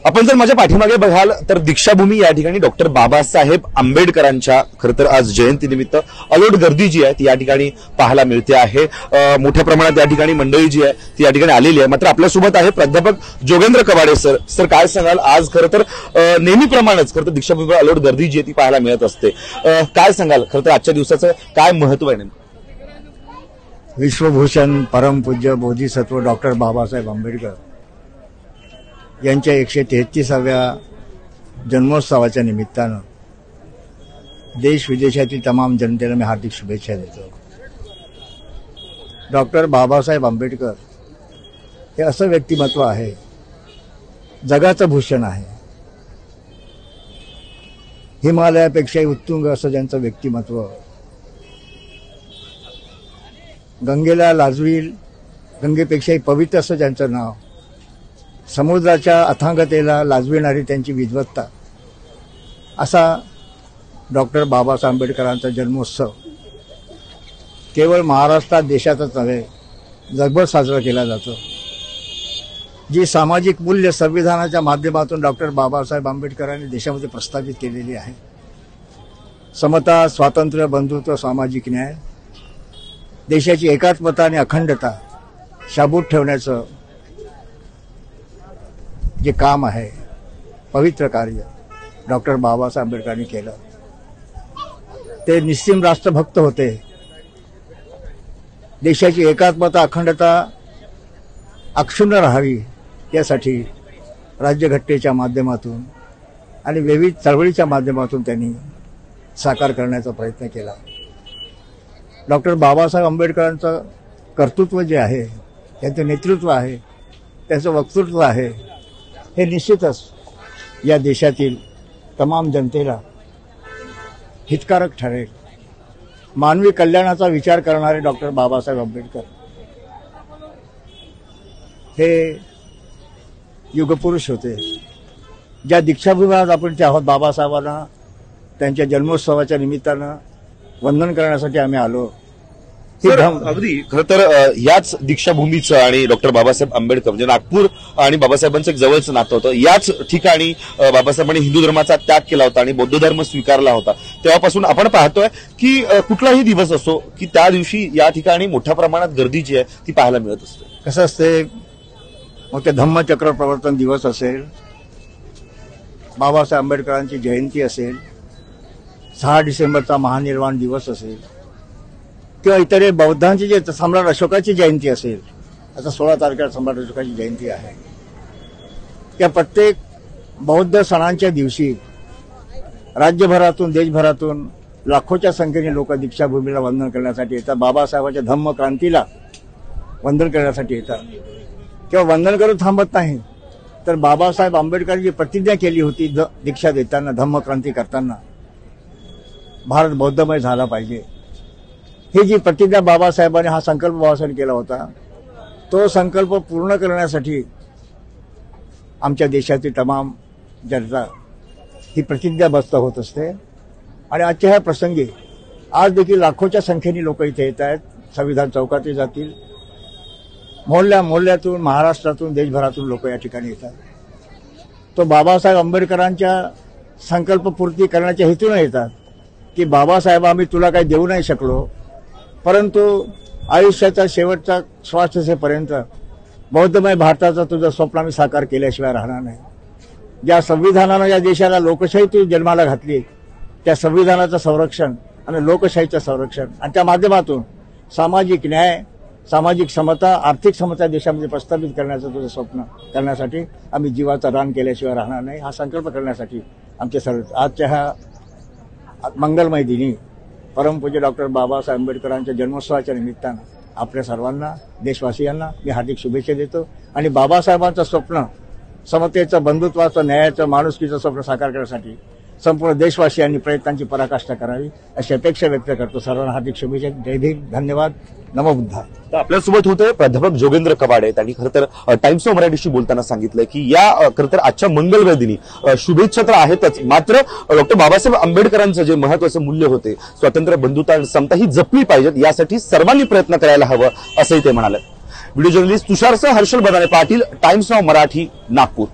आपण जर माझ्या पाठीमागे बघाल तर दीक्षाभूमी या ठिकाणी डॉक्टर बाबासाहेब आंबेडकरांच्या खरं तर आज जयंतीनिमित्त अलोट गर्दी जी आहे ती या ठिकाणी पाहायला मिळते आहे। मोठ्या प्रमाणात या ठिकाणी मंडळी जी आहे ती या ठिकाणी आलेली आहे। मात्र आपल्यासोबत आहे प्राध्यापक जोगेंद्र कवाडे सर काय सांगाल आज खरं तर नेहमीप्रमाणेच खरं तर दीक्षाभूमीवर अलोट गर्दी जी आहे ती पाहायला मिळत असते, काय सांगाल खरं तर आजच्या दिवसाचं काय महत्व आहे नेमकं? विश्वभूषण परमपूज्य बोधिसत्व डॉक्टर बाबासाहेब आंबेडकर यांच्या 133व्या जन्मोत्सवाच्या निमित्तानं देश विदेशातील तमाम जनतेला मी हार्दिक शुभेच्छा देतो। डॉक्टर बाबासाहेब आंबेडकर हे असं व्यक्तिमत्व आहे, जगाचं भूषण आहे। हिमालयापेक्षाही उत्तुंग असं ज्यांचं व्यक्तिमत्व, गंगेला लाजवील, गंगेपेक्षाही पवित्र असं ज्यांचं नाव, समुद्राच्या अथांगतेला लाजविणारी त्यांची विद्वत्ता, असा डॉक्टर बाबासाहेब आंबेडकरांचा जन्मोत्सव केवळ महाराष्ट्रात देशातच नव्हे जगभर साजरा केला जातो। जी सामाजिक मूल्य संविधानाच्या माध्यमातून डॉक्टर बाबासाहेब आंबेडकरांनी देशामध्ये प्रस्थापित केलेली आहे, समता, स्वातंत्र्य, बंधुत्व, सामाजिक न्याय, देशाची एकात्मता आणि अखंडता शाबूत ठेवण्याचं जे काम आहे, पवित्र कार्य डॉक्टर बाबासाहेब आंबेडकरांनी केलं। ते निस्सीम राष्ट्रभक्त होते। देशाची एकात्मता, अखंडता अक्षुण्ण राहावी यासाठी राज्यघटनेच्या माध्यमातून आणि विविध चळवळीच्या माध्यमातून त्यांनी साकार करण्याचा प्रयत्न केला। डॉक्टर बाबासाहेब आंबेडकरांचं कर्तृत्व जे आहे, त्यांचं नेतृत्व आहे, त्यांचं वक्तृत्व आहे, हे निश्चितच या देशातील तमाम जनतेला हितकारक ठरेल। मानवी कल्याणाचा विचार करणारे डॉक्टर बाबासाहेब आंबेडकर हे युगपुरुष होते। ज्या दीक्षाभूमीवर आपण ते आहोत, बाबासाहेबांना त्यांच्या जन्मोत्सवाच्या निमित्तानं वंदन करण्यासाठी आम्ही आलो। अगदी खरं तर याच दीक्षाभूमीचं आणि डॉक्टर बाबासाहेब आंबेडकर म्हणजे नागपूर आणि बाबासाहेबांचं एक जवळचं नातं होतं। याच ठिकाणी बाबासाहेबांनी हिंदू धर्माचा त्याग केला होता आणि बौद्ध धर्म स्वीकारला होता। तेव्हापासून आपण पाहतोय की कुठलाही दिवस असो की त्या दिवशी या ठिकाणी मोठ्या प्रमाणात गर्दी जी आहे ती पाहायला मिळत असते। कसं असते, मग ते धम्मचक्र प्रवर्तन दिवस असेल, बाबासाहेब आंबेडकरांची जयंती असेल, 6 डिसेंबरचा महानिर्वाण दिवस असेल, किंवा इतर बौद्धांची जे सम्राट अशोकाची जयंती असेल, आता 16 तारखेला सम्राट अशोकाची जयंती आहे। त्या प्रत्येक बौद्ध सणांच्या दिवशी राज्यभरातून, देशभरातून लाखोच्या संख्येने लोक दीक्षाभूमीला वंदन करण्यासाठी येतात। बाबासाहेबांच्या धम्म क्रांतीला वंदन करण्यासाठी येतात किंवा वंदन करून थांबत नाही, तर बाबासाहेब आंबेडकरांची प्रतिज्ञा केली होती दीक्षा देताना, धम्म क्रांती करताना, भारत बौद्धमय झाला पाहिजे। ही जी प्रतिज्ञा बाबासाहेबांनी, हा संकल्प बाबासाहेबांनी केला होता, तो संकल्प पूर्ण करण्यासाठी आमच्या देशातील तमाम जनता ही प्रतिज्ञाबद्ध होत असते। आणि आजच्या ह्या प्रसंगी आज देखील लाखोच्या संख्येने लोक इथे येत आहेत, संविधान चौकात जातील, मोहल्ल्यातून, महाराष्ट्रातून, देशभरातून लोक या ठिकाणी येतात। तो बाबासाहेब आंबेडकरांच्या संकल्पपूर्ती करण्याच्या हेतून येतात की बाबासाहेब, आम्ही तुला काही देऊ नाही शकलो, परंतु आयुष्याचा शेवटचा श्वास असेपर्यंत बौद्धमय भारताचं तुझं स्वप्न आम्ही साकार केल्याशिवाय राहणार नाही। ज्या संविधानानं या देशाला लोकशाही तू जन्माला घातली, त्या संविधानाचं संरक्षण आणि लोकशाहीचं संरक्षण आणि त्या माध्यमातून सामाजिक न्याय, सामाजिक समता, आर्थिक समता देशामध्ये प्रस्थापित करण्याचं तुझं स्वप्न करण्यासाठी आम्ही जीवाचं रान केल्याशिवाय राहणार नाही, हा संकल्प करण्यासाठी आमचे सर्व आजच्या ह्या मंगलमय दिनी परमपूज्य डॉक्टर बाबासाहेब आंबेडकरांच्या जन्मोत्सवाच्या निमित्तानं आपल्या सर्वांना, देशवासियांना मी हार्दिक शुभेच्छा देतो। आणि बाबासाहेबांचं स्वप्न, समतेचं, बंधुत्वाचं, न्यायाचं, माणुसकीचं स्वप्न साकार करण्यासाठी संपूर्ण देशवासियांनी प्रयत्नांची पराकाष्ठा करावी अशी अपेक्षा व्यक्त करतो। सर्वांना हार्दिक शुभेच्छा। जय भीम, धन्यवाद, नमो बुद्धाय। तर आपल्यासोबत होते प्राध्यापक जोगेंद्र कवाडे। त्यांनी खरं तर टाइम्स ऑफ मराठीशी बोलताना सांगितलं की या खरं तर आजच्या मंगलमय दिनी शुभेच्छा तर आहेतच, मात्र डॉक्टर बाबासाहेब आंबेडकरांचं जे महत्वाचं मूल्य होते, स्वातंत्र्य, बंधुता आणि समता ही जपली पाहिजेत, यासाठी सर्वांनी प्रयत्न करायला हवं असंही ते म्हणाले। व्हिडिओ जर्नलिस्ट तुषारसह हर्षल बदाने पाटील, टाइम्स ऑफ मराठी, नागपूर।